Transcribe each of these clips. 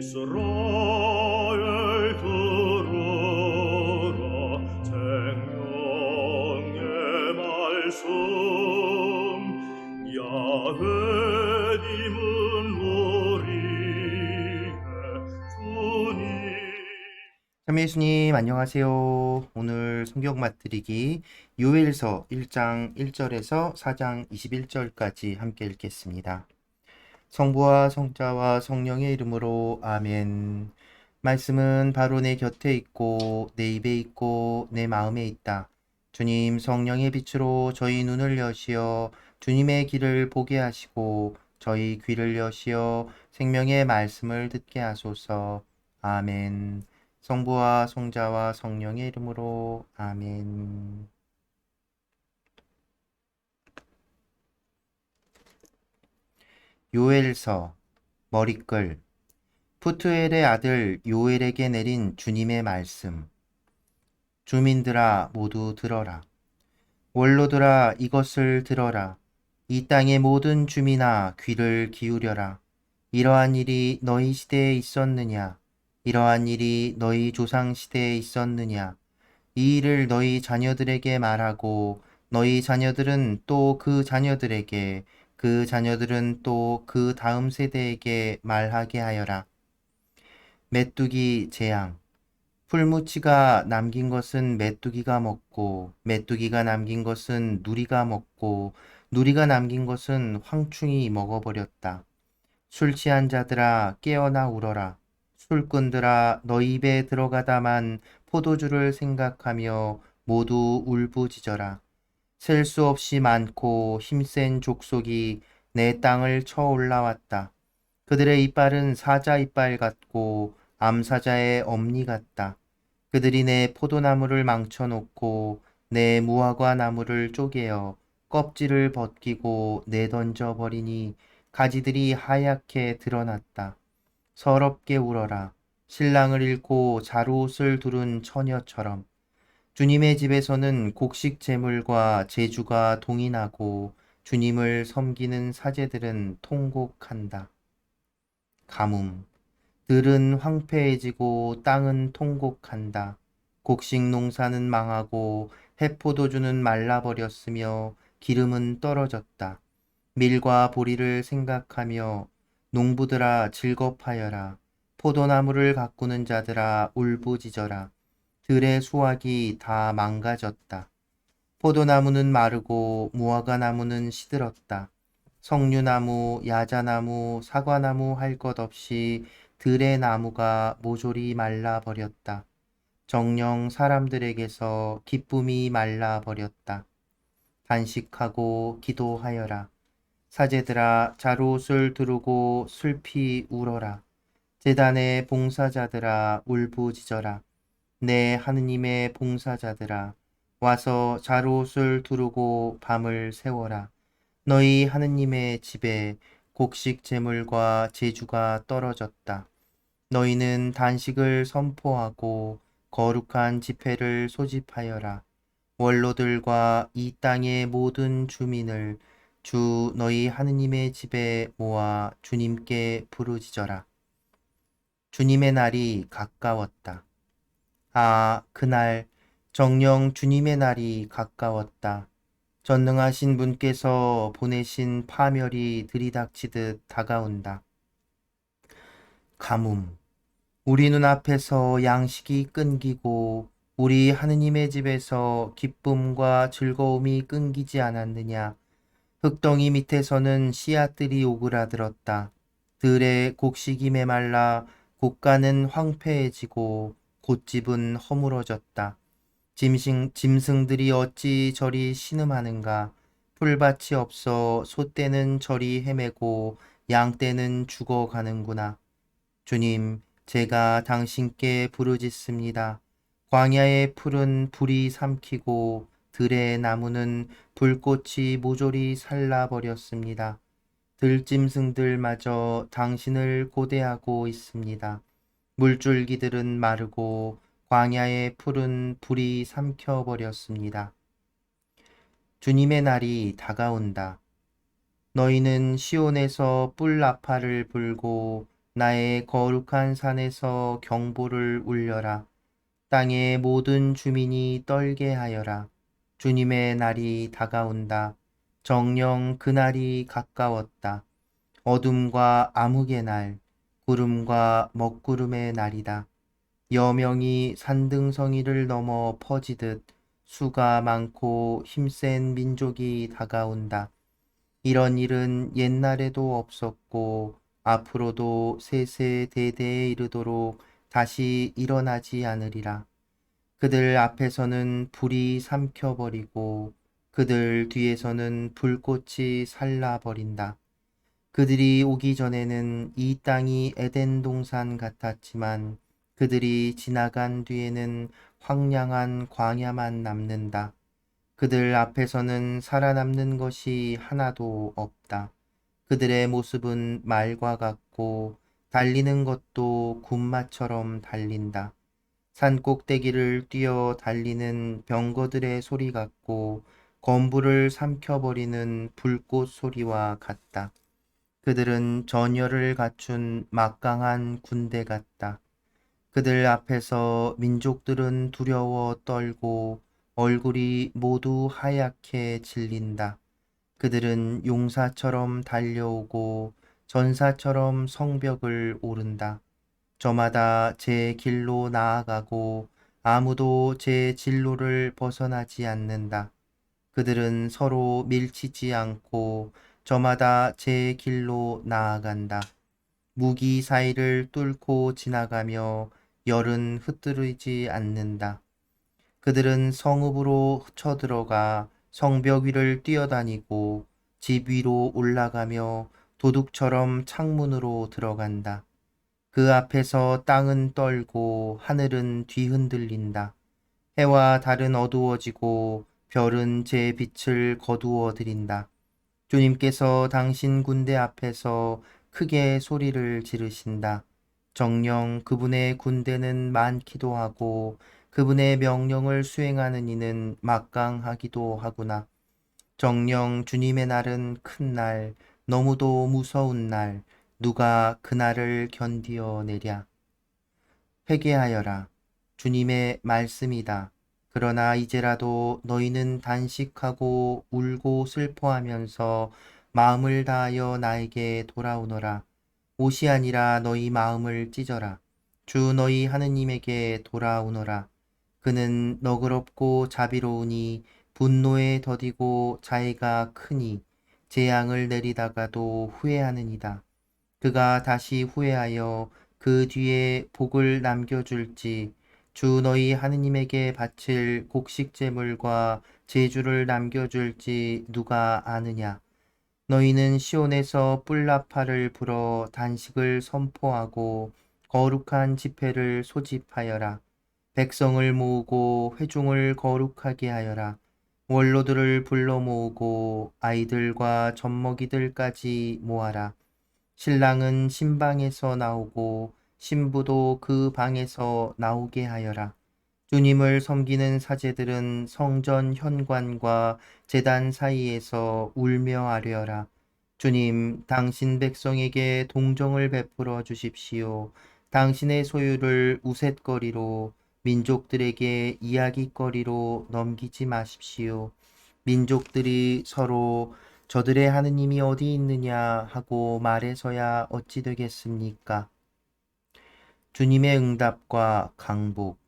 이스라엘 들으라 생명의 말씀 야훼님은 우리의 주님. 참여 예수님 안녕하세요. 오늘 성경 맛들이기 요엘서 1장 1절에서 4장 21절까지 함께 읽겠습니다. 성부와 성자와 성령의 이름으로 아멘. 말씀은 바로 내 곁에 있고 내 입에 있고 내 마음에 있다. 주님 성령의 빛으로 저희 눈을 여시어 주님의 길을 보게 하시고 저희 귀를 여시어 생명의 말씀을 듣게 하소서. 아멘. 성부와 성자와 성령의 이름으로 아멘. 요엘서 머리글 푸트엘의 아들 요엘에게 내린 주님의 말씀. 주민들아 모두 들어라. 원로들아 이것을 들어라. 이 땅의 모든 주민아 귀를 기울여라. 이러한 일이 너희 시대에 있었느냐? 이러한 일이 너희 조상 시대에 있었느냐? 이 일을 너희 자녀들에게 말하고 너희 자녀들은 또 그 자녀들에게 그 자녀들은 또 그 다음 세대에게 말하게 하여라. 메뚜기 재앙. 풀무치가 남긴 것은 메뚜기가 먹고 메뚜기가 남긴 것은 누리가 먹고 누리가 남긴 것은 황충이 먹어버렸다. 술 취한 자들아 깨어나 울어라. 술꾼들아 너희 입에 들어가다만 포도주를 생각하며 모두 울부짖어라. 셀 수 없이 많고 힘센 족속이 내 땅을 쳐 올라왔다. 그들의 이빨은 사자 이빨 같고 암사자의 엄니 같다. 그들이 내 포도나무를 망쳐놓고 내 무화과 나무를 쪼개어 껍질을 벗기고 내던져 버리니 가지들이 하얗게 드러났다. 서럽게 울어라. 신랑을 잃고 자루옷을 두른 처녀처럼. 주님의 집에서는 곡식 제물과 제주가 동인하고 주님을 섬기는 사제들은 통곡한다. 가뭄. 들은 황폐해지고 땅은 통곡한다. 곡식 농사는 망하고 해포도주는 말라버렸으며 기름은 떨어졌다. 밀과 보리를 생각하며 농부들아 즐겁하여라. 포도나무를 가꾸는 자들아 울부짖어라. 들의 수확이 다 망가졌다. 포도나무는 마르고 무화과 나무는 시들었다. 석류나무, 야자나무, 사과나무 할 것 없이 들의 나무가 모조리 말라버렸다. 정녕 사람들에게서 기쁨이 말라버렸다. 단식하고 기도하여라. 사제들아 자루옷을 두르고 슬피 울어라. 제단의 봉사자들아 울부짖어라. 내 하느님의 봉사자들아 와서 자루옷을 두르고 밤을 새워라. 너희 하느님의 집에 곡식 제물과 제주가 떨어졌다. 너희는 단식을 선포하고 거룩한 집회를 소집하여라. 원로들과 이 땅의 모든 주민을 주 너희 하느님의 집에 모아 주님께 부르짖어라. 주님의 날이 가까웠다. 아, 그날 정녕 주님의 날이 가까웠다. 전능하신 분께서 보내신 파멸이 들이닥치듯 다가온다. 가뭄. 우리 눈앞에서 양식이 끊기고 우리 하느님의 집에서 기쁨과 즐거움이 끊기지 않았느냐. 흙덩이 밑에서는 씨앗들이 오그라들었다. 들의 곡식이 메말라 곡간은 황폐해지고 곶집은 허물어졌다. 짐승들이 어찌 저리 신음하는가. 풀밭이 없어 소떼는 저리 헤매고 양떼는 죽어가는구나. 주님, 제가 당신께 부르짖습니다. 광야의 풀은 불이 삼키고 들의 나무는 불꽃이 모조리 살라버렸습니다. 들짐승들마저 당신을 고대하고 있습니다. 물줄기들은 마르고 광야의 풀은 불이 삼켜버렸습니다. 주님의 날이 다가온다. 너희는 시온에서 뿔 나팔을 불고 나의 거룩한 산에서 경보를 울려라. 땅의 모든 주민이 떨게 하여라. 주님의 날이 다가온다. 정녕 그날이 가까웠다. 어둠과 암흑의 날, 구름과 먹구름의 날이다. 여명이 산등성이를 넘어 퍼지듯 수가 많고 힘센 민족이 다가온다. 이런 일은 옛날에도 없었고 앞으로도 세세대대에 이르도록 다시 일어나지 않으리라. 그들 앞에서는 불이 삼켜버리고 그들 뒤에서는 불꽃이 살라버린다. 그들이 오기 전에는 이 땅이 에덴 동산 같았지만 그들이 지나간 뒤에는 황량한 광야만 남는다. 그들 앞에서는 살아남는 것이 하나도 없다. 그들의 모습은 말과 같고 달리는 것도 군마처럼 달린다. 산 꼭대기를 뛰어 달리는 병거들의 소리 같고 건부를 삼켜버리는 불꽃 소리와 같다. 그들은 전열을 갖춘 막강한 군대 같다. 그들 앞에서 민족들은 두려워 떨고 얼굴이 모두 하얗게 질린다. 그들은 용사처럼 달려오고 전사처럼 성벽을 오른다. 저마다 제 길로 나아가고 아무도 제 진로를 벗어나지 않는다. 그들은 서로 밀치지 않고 저마다 제 길로 나아간다. 무기 사이를 뚫고 지나가며 열은 흩뜨리지 않는다. 그들은 성읍으로 쳐들어가 성벽 위를 뛰어다니고 집 위로 올라가며 도둑처럼 창문으로 들어간다. 그 앞에서 땅은 떨고 하늘은 뒤흔들린다. 해와 달은 어두워지고 별은 제 빛을 거두어 드린다. 주님께서 당신 군대 앞에서 크게 소리를 지르신다. 정녕 그분의 군대는 많기도 하고 그분의 명령을 수행하는 이는 막강하기도 하구나. 정녕 주님의 날은 큰 날, 너무도 무서운 날, 누가 그 날을 견디어내랴. 회개하여라. 주님의 말씀이다. 그러나 이제라도 너희는 단식하고 울고 슬퍼하면서 마음을 다하여 나에게 돌아오너라. 옷이 아니라 너희 마음을 찢어라. 주 너희 하느님에게 돌아오너라. 그는 너그럽고 자비로우니 분노에 더디고 자애가 크니 재앙을 내리다가도 후회하느니다. 그가 다시 후회하여 그 뒤에 복을 남겨줄지 주 너희 하느님에게 바칠 곡식 제물과 제주를 남겨줄지 누가 아느냐. 너희는 시온에서 뿔나파를 불어 단식을 선포하고 거룩한 집회를 소집하여라. 백성을 모으고 회중을 거룩하게 하여라. 원로들을 불러 모으고 아이들과 젖먹이들까지 모아라. 신랑은 신방에서 나오고 신부도 그 방에서 나오게 하여라. 주님을 섬기는 사제들은 성전 현관과 제단 사이에서 울며 아뢰어라. 주님, 당신 백성에게 동정을 베풀어 주십시오. 당신의 소유를 우쇳거리로 민족들에게 이야깃거리로 넘기지 마십시오. 민족들이 서로 저들의 하느님이 어디 있느냐 하고 말해서야 어찌 되겠습니까? 주님의 응답과 강복.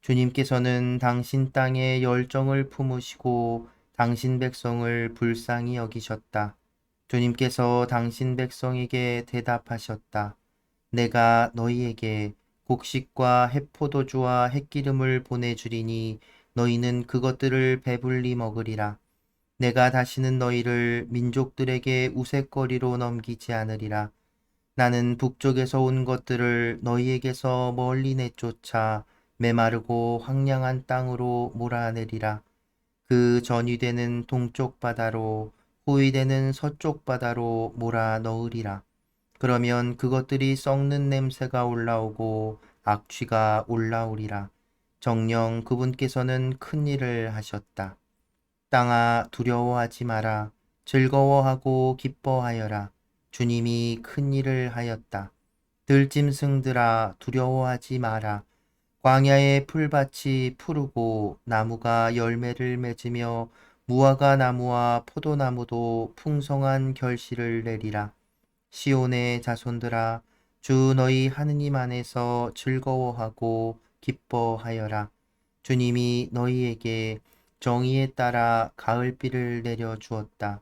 주님께서는 당신 땅에 열정을 품으시고 당신 백성을 불쌍히 여기셨다. 주님께서 당신 백성에게 대답하셨다. 내가 너희에게 곡식과 햇포도주와 햇기름을 보내주리니 너희는 그것들을 배불리 먹으리라. 내가 다시는 너희를 민족들에게 우쇳거리로 넘기지 않으리라. 나는 북쪽에서 온 것들을 너희에게서 멀리 내쫓아 메마르고 황량한 땅으로 몰아내리라. 그 전이되는 동쪽 바다로 후이되는 서쪽 바다로 몰아 넣으리라. 그러면 그것들이 썩는 냄새가 올라오고 악취가 올라오리라. 정녕 그분께서는 큰 일을 하셨다. 땅아 두려워하지 마라. 즐거워하고 기뻐하여라. 주님이 큰 일을 하였다. 들짐승들아 두려워하지 마라. 광야의 풀밭이 푸르고 나무가 열매를 맺으며 무화과 나무와 포도나무도 풍성한 결실을 내리라. 시온의 자손들아 주 너희 하느님 안에서 즐거워하고 기뻐하여라. 주님이 너희에게 정의에 따라 가을비를 내려 주었다.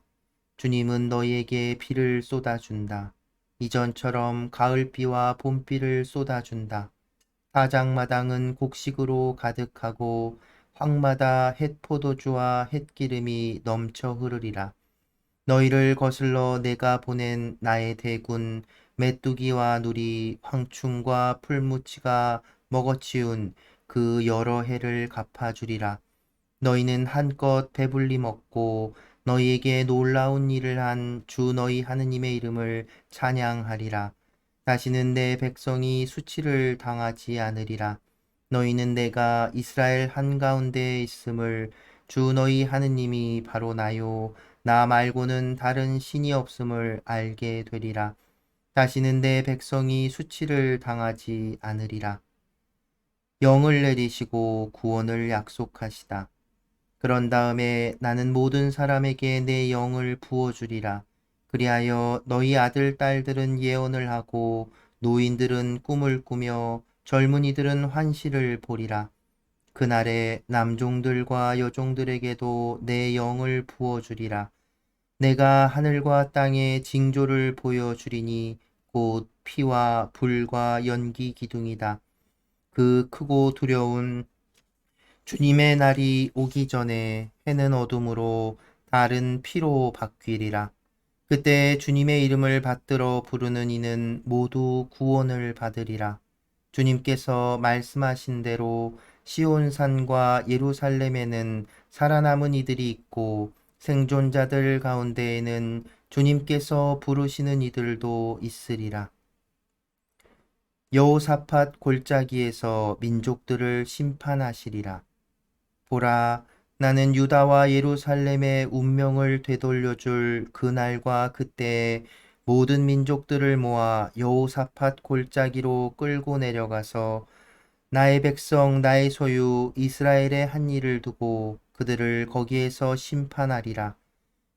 주님은 너희에게 비를 쏟아준다. 이전처럼 가을비와 봄비를 쏟아준다. 사장마당은 곡식으로 가득하고 황마다 햇포도주와 햇기름이 넘쳐 흐르리라. 너희를 거슬러 내가 보낸 나의 대군 메뚜기와 누리 황충과 풀무치가 먹어치운 그 여러 해를 갚아주리라. 너희는 한껏 배불리 먹고 너희에게 놀라운 일을 한 주 너희 하느님의 이름을 찬양하리라. 다시는 내 백성이 수치를 당하지 않으리라. 너희는 내가 이스라엘 한가운데에 있음을 주 너희 하느님이 바로 나요. 나 말고는 다른 신이 없음을 알게 되리라. 다시는 내 백성이 수치를 당하지 않으리라. 영을 내리시고 구원을 약속하시다. 그런 다음에 나는 모든 사람에게 내 영을 부어주리라. 그리하여 너희 아들, 딸들은 예언을 하고 노인들은 꿈을 꾸며 젊은이들은 환시를 보리라. 그날에 남종들과 여종들에게도 내 영을 부어주리라. 내가 하늘과 땅에 징조를 보여주리니 곧 피와 불과 연기 기둥이다. 그 크고 두려운 주님의 날이 오기 전에 해는 어둠으로 달은 피로 바뀌리라. 그때 주님의 이름을 받들어 부르는 이는 모두 구원을 받으리라. 주님께서 말씀하신 대로 시온산과 예루살렘에는 살아남은 이들이 있고 생존자들 가운데에는 주님께서 부르시는 이들도 있으리라. 여호사밧 골짜기에서 민족들을 심판하시리라. 보라, 나는 유다와 예루살렘의 운명을 되돌려줄 그날과 그때에 모든 민족들을 모아 여호사밧 골짜기로 끌고 내려가서 나의 백성 나의 소유 이스라엘의 한 일을 두고 그들을 거기에서 심판하리라.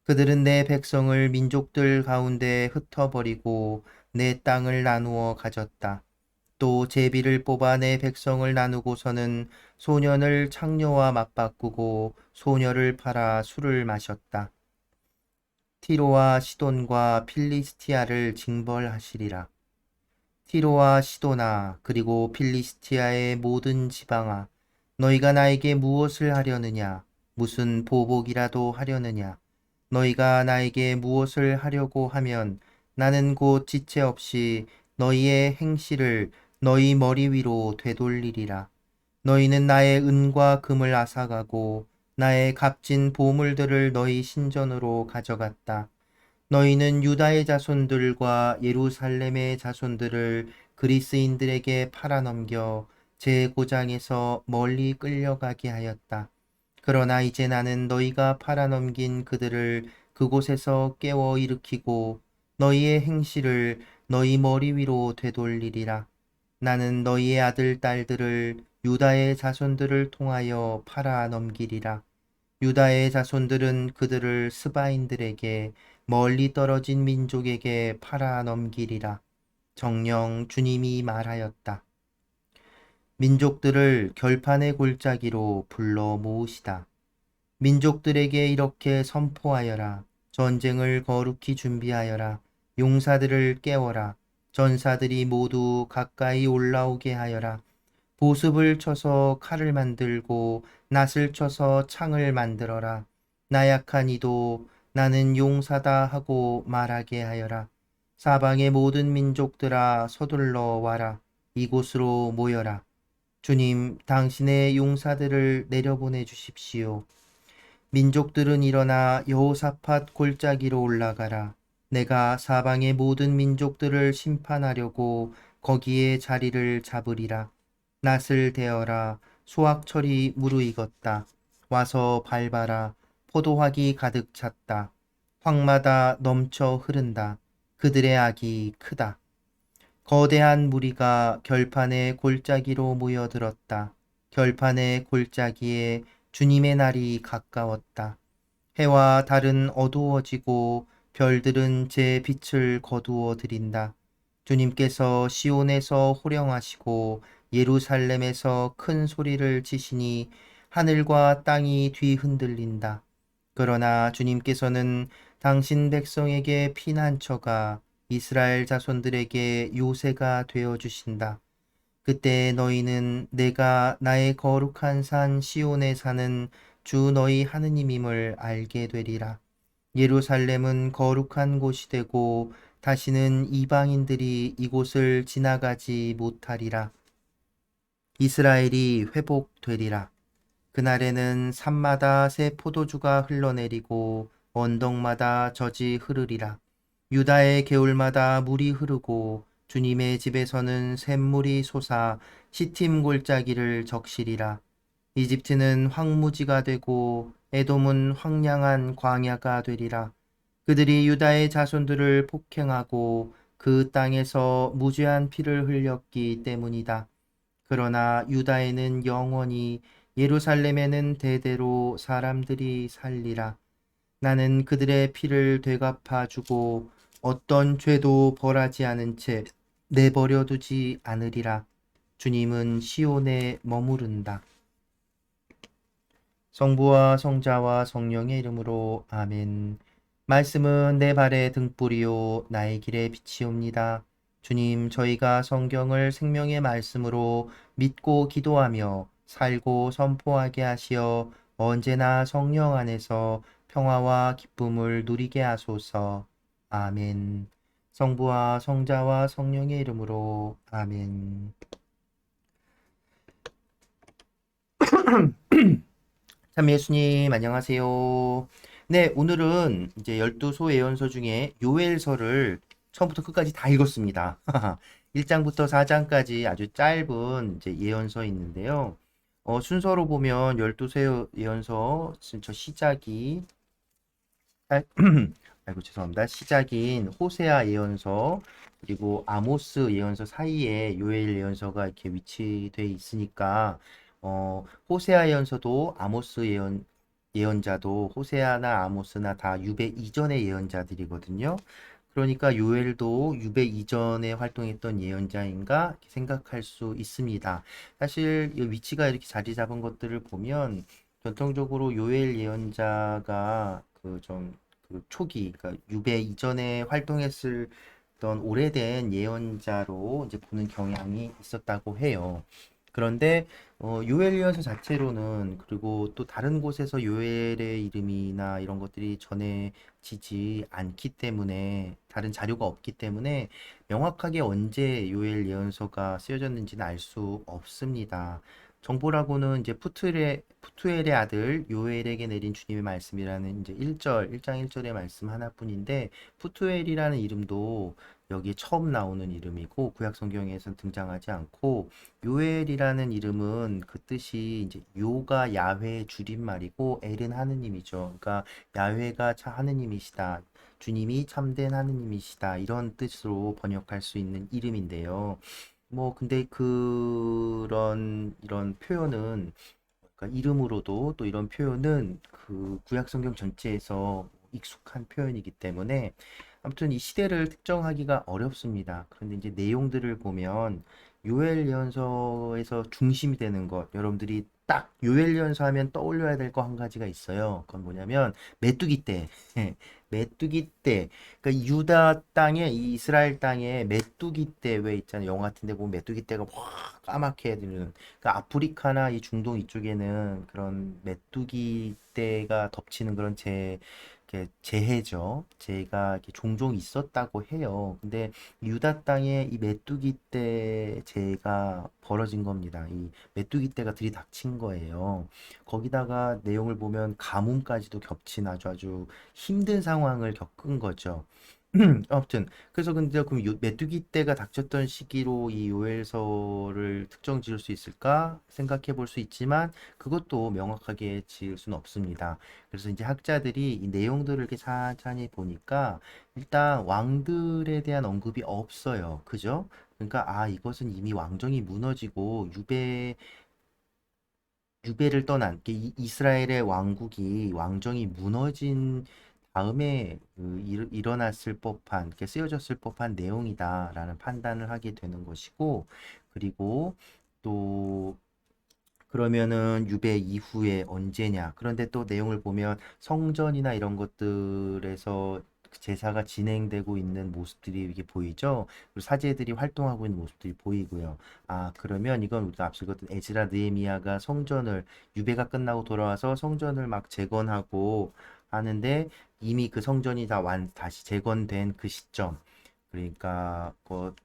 그들은 내 백성을 민족들 가운데 흩어버리고 내 땅을 나누어 가졌다. 또 제비를 뽑아 내 백성을 나누고서는 소년을 창녀와 맞바꾸고 소녀를 팔아 술을 마셨다. 티로와 시돈과 필리스티아를 징벌하시리라. 티로와 시도나 그리고 필리스티아의 모든 지방아, 너희가 나에게 무엇을 하려느냐? 무슨 보복이라도 하려느냐? 너희가 나에게 무엇을 하려고 하면 나는 곧 지체 없이 너희의 행실을 너희 머리 위로 되돌리리라. 너희는 나의 은과 금을 앗아가고 나의 값진 보물들을 너희 신전으로 가져갔다. 너희는 유다의 자손들과 예루살렘의 자손들을 그리스인들에게 팔아넘겨 제 고장에서 멀리 끌려가게 하였다. 그러나 이제 나는 너희가 팔아넘긴 그들을 그곳에서 깨워 일으키고 너희의 행실을 너희 머리 위로 되돌리리라. 나는 너희의 아들, 딸들을 유다의 자손들을 통하여 팔아넘기리라. 유다의 자손들은 그들을 스바인들에게 멀리 떨어진 민족에게 팔아넘기리라. 정녕 주님이 말하였다. 민족들을 결판의 골짜기로 불러 모으시다. 민족들에게 이렇게 선포하여라. 전쟁을 거룩히 준비하여라. 용사들을 깨워라. 전사들이 모두 가까이 올라오게 하여라. 보습을 쳐서 칼을 만들고 낫을 쳐서 창을 만들어라. 나약한 이도 나는 용사다 하고 말하게 하여라. 사방의 모든 민족들아 서둘러 와라. 이곳으로 모여라. 주님, 당신의 용사들을 내려보내 주십시오. 민족들은 일어나 여호사밧 골짜기로 올라가라. 내가 사방의 모든 민족들을 심판하려고 거기에 자리를 잡으리라. 낫을 대어라. 수확철이 무르익었다. 와서 밟아라. 포도학이 가득 찼다. 황마다 넘쳐 흐른다. 그들의 악이 크다. 거대한 무리가 결판의 골짜기로 모여들었다. 결판의 골짜기에 주님의 날이 가까웠다. 해와 달은 어두워지고 별들은 제 빛을 거두어 드린다. 주님께서 시온에서 호령하시고 예루살렘에서 큰 소리를 치시니 하늘과 땅이 뒤흔들린다. 그러나 주님께서는 당신 백성에게 피난처가 이스라엘 자손들에게 요새가 되어 주신다. 그때 너희는 내가 나의 거룩한 산 시온에 사는 주 너희 하느님임을 알게 되리라. 예루살렘은 거룩한 곳이 되고 다시는 이방인들이 이곳을 지나가지 못하리라. 이스라엘이 회복되리라. 그날에는 산마다 새 포도주가 흘러내리고 언덕마다 젖이 흐르리라. 유다의 개울마다 물이 흐르고 주님의 집에서는 샘물이 솟아 시팀 골짜기를 적시리라. 이집트는 황무지가 되고 에돔은 황량한 광야가 되리라. 그들이 유다의 자손들을 폭행하고 그 땅에서 무죄한 피를 흘렸기 때문이다. 그러나 유다에는 영원히 예루살렘에는 대대로 사람들이 살리라. 나는 그들의 피를 되갚아 주고 어떤 죄도 벌하지 않은 채 내버려 두지 않으리라. 주님은 시온에 머무른다. 성부와 성자와 성령의 이름으로 아멘. 말씀은 내 발의 등불이요 나의 길의 빛이옵니다. 주님, 저희가 성경을 생명의 말씀으로 믿고 기도하며 살고 선포하게 하시어 언제나 성령 안에서 평화와 기쁨을 누리게 하소서. 아멘. 성부와 성자와 성령의 이름으로 아멘. 참 예수님 안녕하세요. 네, 오늘은 이제 12소 예언서 중에 요엘서를 처음부터 끝까지 다 읽었습니다. 1장부터 4장까지 아주 짧은 이제 예언서 있는데요. 순서로 보면 12소 예언서 저 시작이 아이고 죄송합니다. 시작인 호세아 예언서 그리고 아모스 예언서 사이에 요엘 예언서가 이렇게 위치되어 있으니까 호세아 예언서도 아모스 예언자도 호세아나 아모스나 다 유배 이전의 예언자들이거든요. 그러니까 요엘도 유배 이전에 활동했던 예언자인가 이렇게 생각할 수 있습니다. 사실 이 위치가 이렇게 자리 잡은 것들을 보면 전통적으로 요엘 예언자가 그 초기, 그러니까 유배 이전에 활동했을 던 오래된 예언자로 이제 보는 경향이 있었다고 해요. 그런데 요엘리언서 자체로는 그리고 또 다른 곳에서 요엘의 이름이나 이런 것들이 전해지지 않기 때문에 다른 자료가 없기 때문에 명확하게 언제 요엘 예언서가 쓰여졌는지는 알 수 없습니다. 정보라고는 이제 푸투엘의 아들 요엘에게 내린 주님의 말씀이라는 이제 1장 1절의 말씀 하나뿐인데 푸투엘이라는 이름도 여기에 처음 나오는 이름이고 구약 성경에서는 등장하지 않고 요엘이라는 이름은 그 뜻이 이제 요가 야훼의 줄임말이고 엘은 하느님이죠. 그러니까 야훼가 하느님이시다. 주님이 참된 하느님이시다. 이런 뜻으로 번역할 수 있는 이름인데요. 근데 이런 표현은 그러니까 이름으로도 또 이런 표현은 그 구약 성경 전체에서 익숙한 표현이기 때문에 아무튼 이 시대를 특정하기가 어렵습니다. 그런데 이제 내용들을 보면 요엘 예언서에서 중심이 되는 것, 여러분들이 딱 요엘 예언서 하면 떠올려야 될 거 한 가지가 있어요. 그건 뭐냐면 메뚜기 때. 메뚜기 때. 그러니까 유다 땅에 이 이스라엘 땅에 메뚜기 때 왜 있잖아요. 영화 같은 데 보면 메뚜기 때가 확 까맣게 되는. 그러니까 아프리카나 이 중동 이쪽에는 그런 메뚜기 때가 덮치는 그런 이렇게 재해죠. 재해가 이렇게 종종 있었다고 해요. 근데 유다 땅에 이 메뚜기 때 재해가 벌어진 겁니다. 이 메뚜기 때가 들이닥친 거예요. 거기다가 내용을 보면 가뭄까지도 겹친 아주 힘든 상황을 겪은 거죠. 아무튼 그래서 근데 그럼 메뚜기 떼가 닥쳤던 시기로 이 요엘서를 특정 지을 수 있을까 생각해 볼 수 있지만 그것도 명확하게 지을 수는 없습니다. 그래서 이제 학자들이 이 내용들을 이렇게 찬찬히 보니까 일단 왕들에 대한 언급이 없어요. 그죠? 그러니까 이것은 이미 왕정이 무너지고 유배를 떠난 이스라엘의 왕국이 왕정이 무너진 다음에 일어났을 법한, 이렇게 쓰여졌을 법한 내용이다라는 판단을 하게 되는 것이고, 그리고 또 그러면은 유배 이후에 언제냐? 그런데 또 내용을 보면 성전이나 이런 것들에서 그 제사가 진행되고 있는 모습들이 이게 보이죠? 그리고 사제들이 활동하고 있는 모습들이 보이고요. 그러면 이건 우리가 앞서 읽었던 에즈라 느헤미야가 성전을 유배가 끝나고 돌아와서 성전을 막 재건하고 하는데 이미 그 성전이 다시 재건된 그 시점. 그러니까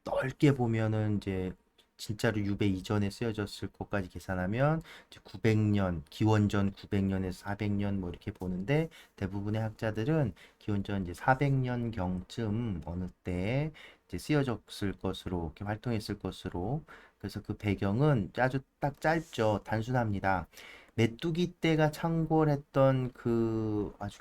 넓게 보면은 이제 진짜로 유배 이전에 쓰여졌을 것까지 계산하면 이제 900년, 기원전 900년에서 400년 뭐 이렇게 보는데 대부분의 학자들은 기원전 이제 400년 경쯤 어느 때 이제 쓰여졌을 것으로 이렇게 활동했을 것으로 그래서 그 배경은 아주 딱 짧죠. 단순합니다. 메뚜기 떼가 창궐했던 그 아주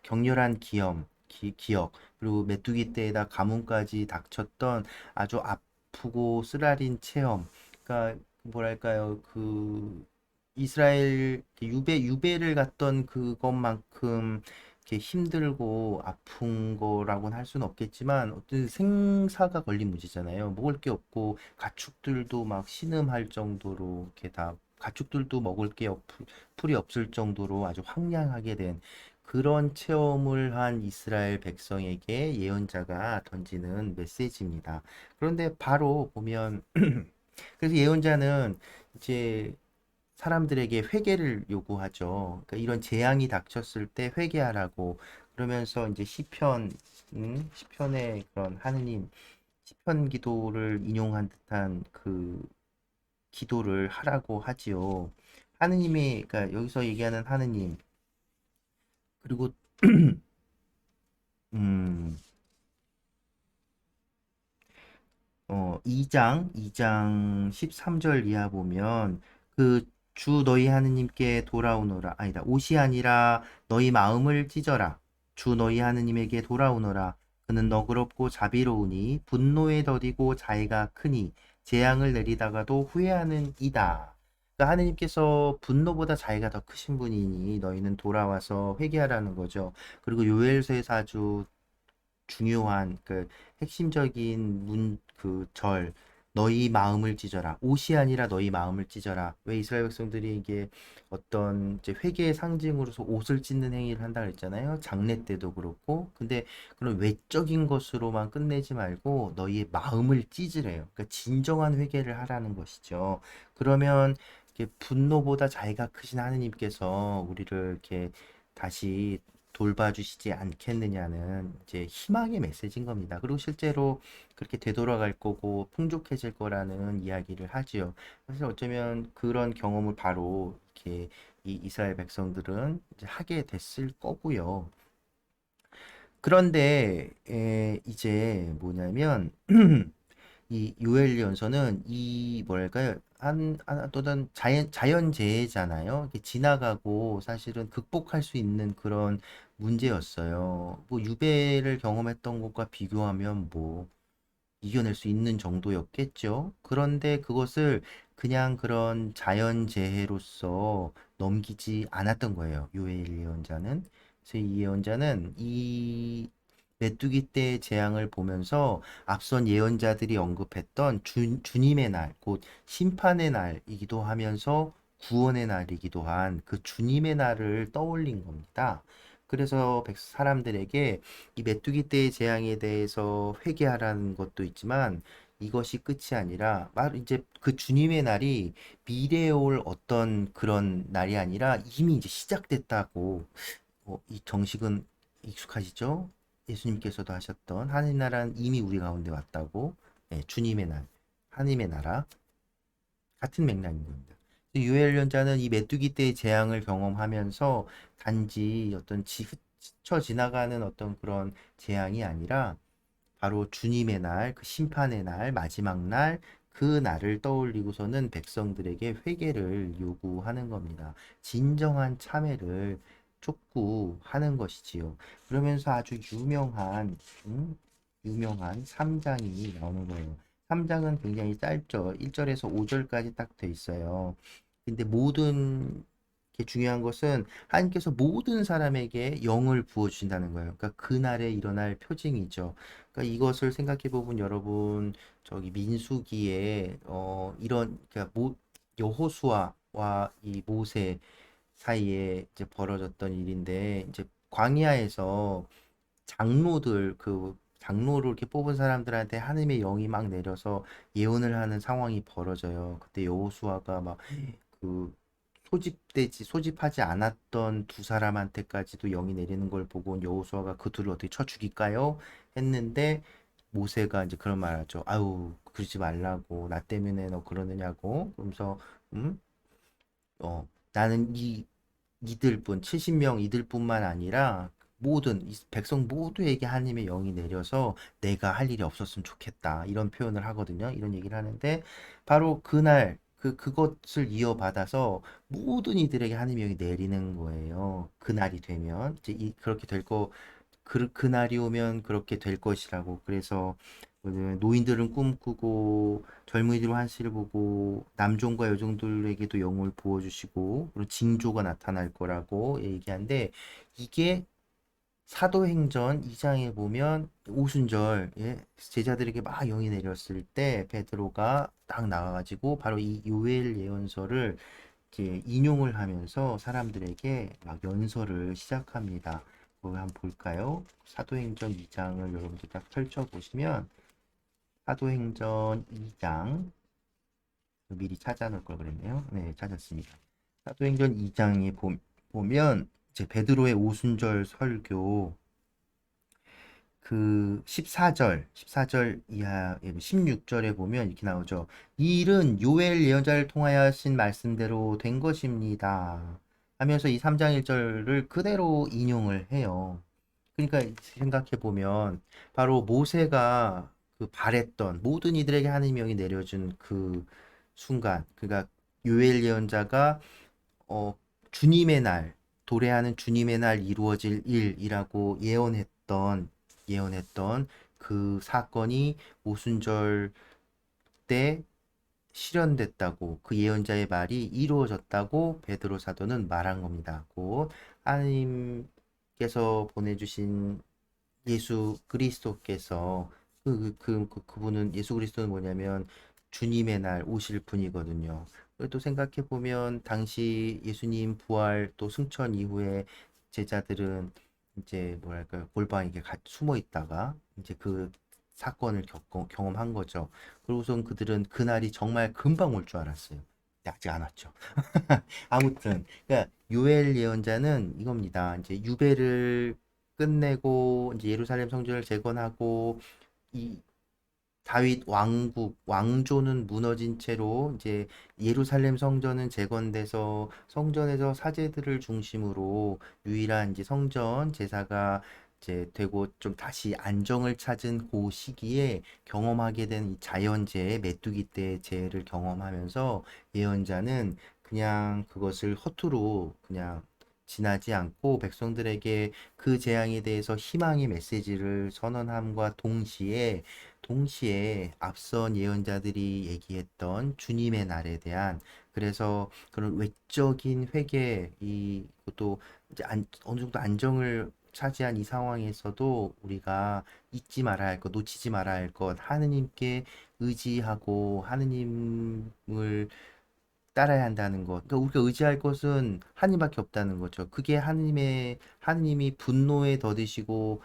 격렬한 기억, 그리고 메뚜기 떼에다 가뭄까지 닥쳤던 아주 아프고 쓰라린 체험. 그러니까 뭐랄까요? 그 이스라엘 유배를 갔던 그것만큼 이렇게 힘들고 아픈 거라고는 할 수는 없겠지만 어떤 생사가 걸린 문제잖아요. 먹을 게 없고 가축들도 막 신음할 정도로 이렇게 다 가축들도 먹을 게 풀이 없을 정도로 아주 황량하게 된 그런 체험을 한 이스라엘 백성에게 예언자가 던지는 메시지입니다. 그런데 바로 보면 그래서 예언자는 이제 사람들에게 회개를 요구하죠. 그러니까 이런 재앙이 닥쳤을 때 회개하라고 그러면서 이제 시편의 그런 시편 기도를 인용한 듯한 그 기도를 하라고 하지요. 그러니까 여기서 얘기하는 하느님, 그리고 음, 2장 13절 이하 보면 그 주 너희 하느님께 돌아오너라. 아니다. 옷이 아니라 너희 마음을 찢어라. 주 너희 하느님에게 돌아오너라. 그는 너그럽고 자비로우니 분노에 더디고 자애가 크니 재앙을 내리다가도 후회하는 이다. 그러니까 하느님께서 분노보다 자애가 더 크신 분이니 너희는 돌아와서 회개하라는 거죠. 그리고 요엘서에서 아주 중요한 그 핵심적인 너희 마음을 찢어라. 옷이 아니라 너희 마음을 찢어라. 왜 이스라엘 백성들이 이게 어떤 이제 회개의 상징으로서 옷을 찢는 행위를 한다 그랬잖아요. 장례 때도 그렇고. 근데 그런 외적인 것으로만 끝내지 말고 너희의 마음을 찢으래요. 그러니까 진정한 회개를 하라는 것이죠. 그러면 이렇게 분노보다 자애가 크신 하느님께서 우리를 이렇게 다시 돌봐주시지 않겠느냐는 이제 희망의 메시지인 겁니다. 그리고 실제로 그렇게 되돌아갈 거고 풍족해질 거라는 이야기를 하지요. 사실 어쩌면 그런 경험을 바로 이렇게 이 이스라엘 백성들은 이제 하게 됐을 거고요. 그런데 이제 뭐냐면 이 요엘리언서는 이 뭐랄까요 어떤 자연재해잖아요. 이게 지나가고 사실은 극복할 수 있는 그런 문제였어요. 뭐 유배를 경험했던 것과 비교하면 뭐 이겨낼 수 있는 정도였겠죠. 그런데 그것을 그냥 그런 자연재해로서 넘기지 않았던 거예요. 요엘 예언자는. 그래서 이 예언자는 이 메뚜기 떼의 재앙을 보면서 앞선 예언자들이 언급했던 주님의 날, 곧 심판의 날이기도 하면서 구원의 날이기도 한 그 주님의 날을 떠올린 겁니다. 그래서 사람들에게 이 메뚜기 떼의 재앙에 대해서 회개하라는 것도 있지만 이것이 끝이 아니라 바로 이제 그 주님의 날이 미래에 올 어떤 그런 날이 아니라 이미 이제 시작됐다고 이 정식은 익숙하시죠? 예수님께서도 하셨던 하늘 나라는 이미 우리 가운데 왔다고 주님의 날, 하나님의 나라 같은 맥락인 겁니다. 유엘연자는 이 메뚜기 떼의 재앙을 경험하면서 단지 어떤 스쳐 지나가는 어떤 그런 재앙이 아니라 바로 주님의 날, 그 심판의 날, 마지막 날, 그 날을 떠올리고서는 백성들에게 회개를 요구하는 겁니다. 진정한 참회를 촉구하는 것이지요. 그러면서 아주 유명한 3장이 나오는 거예요. 3장은 굉장히 짧죠. 1절에서 5절까지 딱 돼 있어요. 근데 모든 게 중요한 것은 하나님께서 모든 사람에게 영을 부어주신다는 거예요. 그러니까 그날에 일어날 표징이죠. 그러니까 이것을 생각해 보면 여러분 저기 민수기에 이런 그러니까 여호수아와 이 모세 사이에 이제 벌어졌던 일인데 이제 광야에서 장로를 이렇게 뽑은 사람들한테 하나님의 영이 막 내려서 예언을 하는 상황이 벌어져요. 그때 여호수아가 막 그 소집하지 않았던 두 사람한테까지도 영이 내리는 걸 보고 여호수아가 그 둘을 어떻게 쳐 죽일까요? 했는데 모세가 이제 그런 말 하죠. 아유, 그러지 말라고. 나 때문에 너 그러느냐고. 그러면서 음? 나는 이들뿐 70명 이들뿐만 아니라 모든 이 백성 모두에게 하나님의 영이 내려서 내가 할 일이 없었으면 좋겠다. 이런 표현을 하거든요. 이런 얘기를 하는데 바로 그날 그것을 이어받아서 모든 이들에게 하나님의 영이 내리는 거예요. 그날이 되면 이제 그렇게 될 거 그날이 오면 그렇게 될 것이라고. 그래서 노인들은 꿈꾸고 젊은이들은 환시를 보고 남종과 여종들에게도 영을 부어주시고 그리고 징조가 나타날 거라고 얘기하는데 이게 사도행전 2장에 보면 오순절 제자들에게 막 영이 내렸을 때 베드로가 딱 나와가지고 바로 이 요엘 예언서를 이제 인용을 하면서 사람들에게 막 연설을 시작합니다. 그거 한번 볼까요? 사도행전 2장을 여러분들 딱 펼쳐보시면 사도행전 2장 미리 찾아놓을 걸 그랬네요. 네, 찾았습니다. 사도행전 2장에 보면 이제 베드로의 오순절 설교 그 14절 이하 16절에 보면 이렇게 나오죠. 이 일은 요엘 예언자를 통하여 하신 말씀대로 된 것입니다. 하면서 이 3장 1절을 그대로 인용을 해요. 그러니까 생각해 보면 바로 모세가 그 바랬던 모든 이들에게 하나님의 영이 내려준 그 순간, 그러니까 요엘 예언자가 어, 주님의 날, 도래하는 주님의 날 이루어질 일이라고 예언했던 그 사건이 오순절 때 실현됐다고 그 예언자의 말이 이루어졌다고 베드로 사도는 말한 겁니다. 곧 하나님께서 보내주신 예수 그리스도께서 그분은 예수 그리스도는 뭐냐면 주님의 날 오실 분이거든요. 또 생각해 보면 당시 예수님 부활 또 승천 이후에 제자들은 이제 뭐랄까요 골방에 숨어 있다가 이제 그 사건을 경험한 거죠. 그리고선 그들은 그날이 정말 금방 올 줄 알았어요. 근데 아직 안 왔죠. 아무튼 그러니까 요엘 예언자는 이겁니다. 이제 유배를 끝내고 이제 예루살렘 성전을 재건하고 이 다윗 왕조는 무너진 채로 이제 예루살렘 성전은 재건돼서 성전에서 사제들을 중심으로 유일한 이제 성전 제사가 이제 되고 좀 다시 안정을 찾은 그 시기에 경험하게 된 이 자연재해 메뚜기 때 재해를 경험하면서 예언자는 그냥 그것을 허투루 그냥 지나지 않고 백성들에게 그 재앙에 대해서 희망의 메시지를 선언함과 동시에 앞선 예언자들이 얘기했던 주님의 날에 대한 그래서 그런 외적인 회개 이것도 이제 어느 정도 안정을 차지한 이 상황에서도 우리가 잊지 말아야 할 것, 놓치지 말아야 할 것, 하느님께 의지하고 하느님을 따라야 한다는 것. 그러니까 우리가 의지할 것은 하나님밖에 없다는 거죠. 그게 하느님이 분노에 더디시고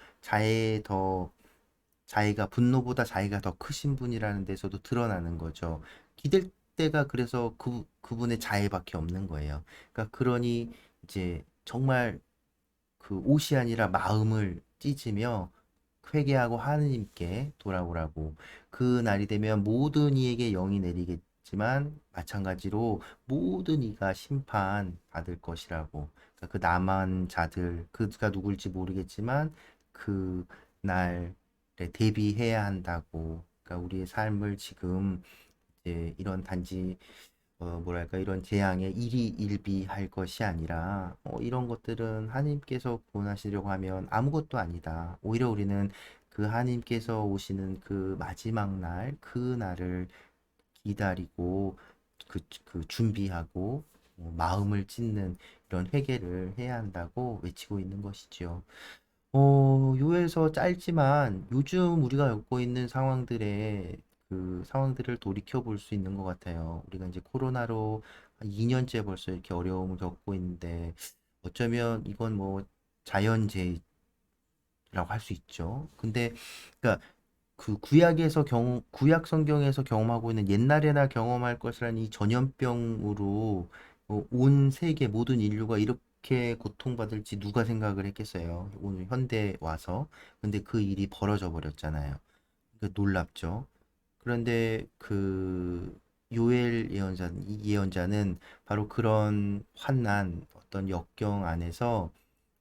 자애가 분노보다 자애가 더 크신 분이라는 데서도 드러나는 거죠. 기댈 때가 그래서 그분의 자애밖에 없는 거예요. 그러니까 그러니 이제 정말 그 옷이 아니라 마음을 찢으며 회개하고 하느님께 돌아오라고 그 날이 되면 모든 이에게 영이 내리게 있지만 마찬가지로 모든 이가 심판 받을 것이라고. 그러니까 그 남은 자들, 그가 누굴지 모르겠지만 그 날에 대비해야 한다고. 그러니까 우리의 삶을 지금 이제 이런 단지 뭐랄까 이런 재앙에 일희일비할 것이 아니라 이런 것들은 하나님께서 구원하시려고 하면 아무것도 아니다. 오히려 우리는 그 하나님께서 오시는 그 마지막 날, 그 날을 기다리고 그 준비하고 마음을 찢는 이런 회개를 해야 한다고 외치고 있는 것이죠. 요에서 짧지만 요즘 우리가 겪고 있는 상황들에 그 상황들을 돌이켜 볼 수 있는 것 같아요. 우리가 이제 코로나로 한 2년째 벌써 이렇게 어려움을 겪고 있는데 어쩌면 이건 뭐 자연재해라고 할 수 있죠. 근데 그러니까 그 구약 성경에서 경험하고 있는 옛날에나 경험할 것이라는 이 전염병으로 온 세계 모든 인류가 이렇게 고통받을지 누가 생각을 했겠어요. 오늘 현대 와서. 근데 그 일이 벌어져 버렸잖아요. 그러니까 놀랍죠. 그런데 그 요엘 예언자는 이 예언자는 바로 그런 환난 어떤 역경 안에서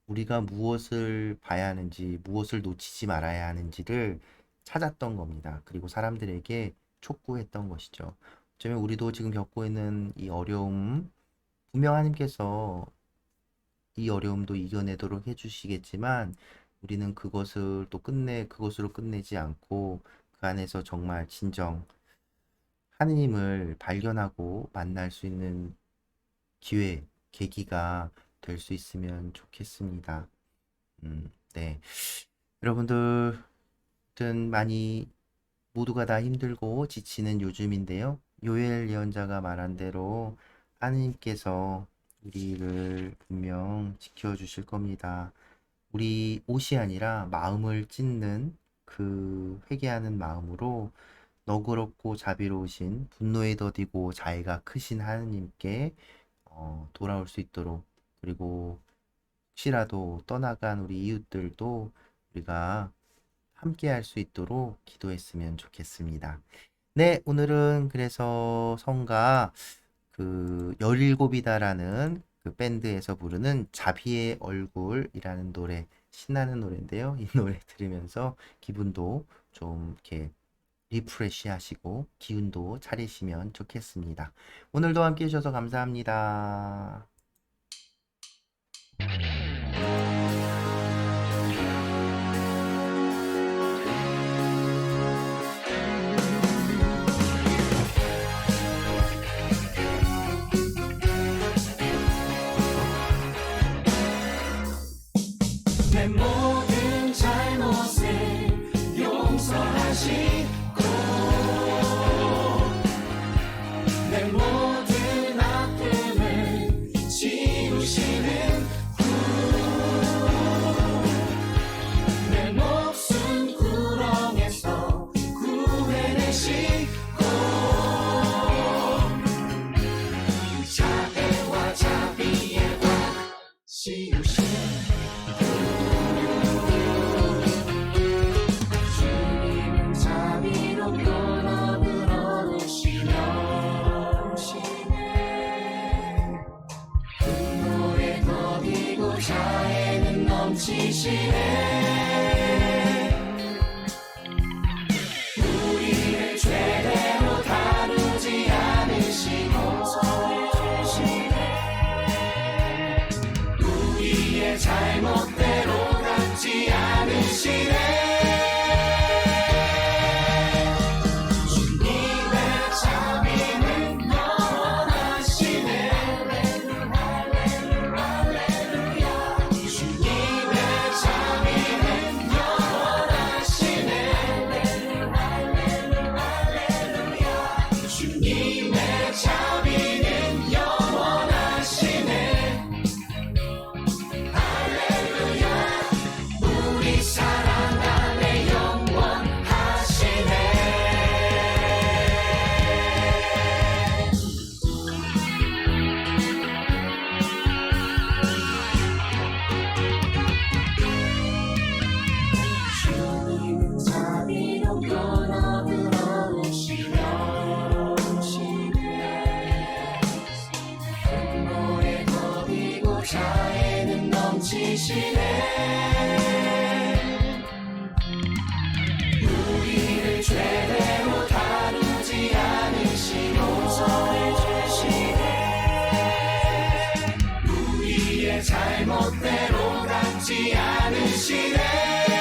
우리가 무엇을 봐야 하는지, 무엇을 놓치지 말아야 하는지를 찾았던 겁니다. 그리고 사람들에게 촉구했던 것이죠. 어쩌면 우리도 지금 겪고 있는 이 어려움, 분명 하나님께서 이 어려움도 이겨내도록 해주시겠지만, 우리는 그것을 또 그것으로 끝내지 않고, 그 안에서 정말 진정 하느님을 발견하고 만날 수 있는 기회, 계기가 될 수 있으면 좋겠습니다. 네. 여러분들, 많이 모두가 다 힘들고 지치는 요즘인데요. 요엘 예언자가 말한 대로 하느님께서 우리를 분명 지켜주실 겁니다. 우리 옷이 아니라 마음을 찢는 그 회개하는 마음으로 너그럽고 자비로우신 분노에 더디고 자애가 크신 하느님께 돌아올 수 있도록, 그리고 혹시라도 떠나간 우리 이웃들도 우리가 함께 할 수 있도록 기도했으면 좋겠습니다. 네, 오늘은 그래서 성가 그 17이다라는 그 밴드에서 부르는 자비의 얼굴이라는 노래, 신나는 노래인데요. 이 노래 들으면서 기분도 좀 이렇게 리프레시 하시고 기운도 차리시면 좋겠습니다. 오늘도 함께 해주셔서 감사합니다. 내 모든 잘못을 용서하시고 내 모든 아픔을 지우시는 내 목숨 구렁에서 구해내시고 자애와 자비의 꽉 씌우시는 주님은 자비롭고 너그러우시네 분노에 더디고 자애는 넘치시네 우리를 죄대로 다루지 않으시고 우리의 잘못대로 갚지 않으시네 주님의 자비는 영원하시네 할렐루야 주님의 자비는 영원하시네 할렐루야 주님의 자비는 영원하시네 할렐루야 우리 사랑하는 자애는 넘치시네. 우리를 죄대로 다루지 않으시고 용서해 주시네. 우리의 잘못대로 갚지 않으시네.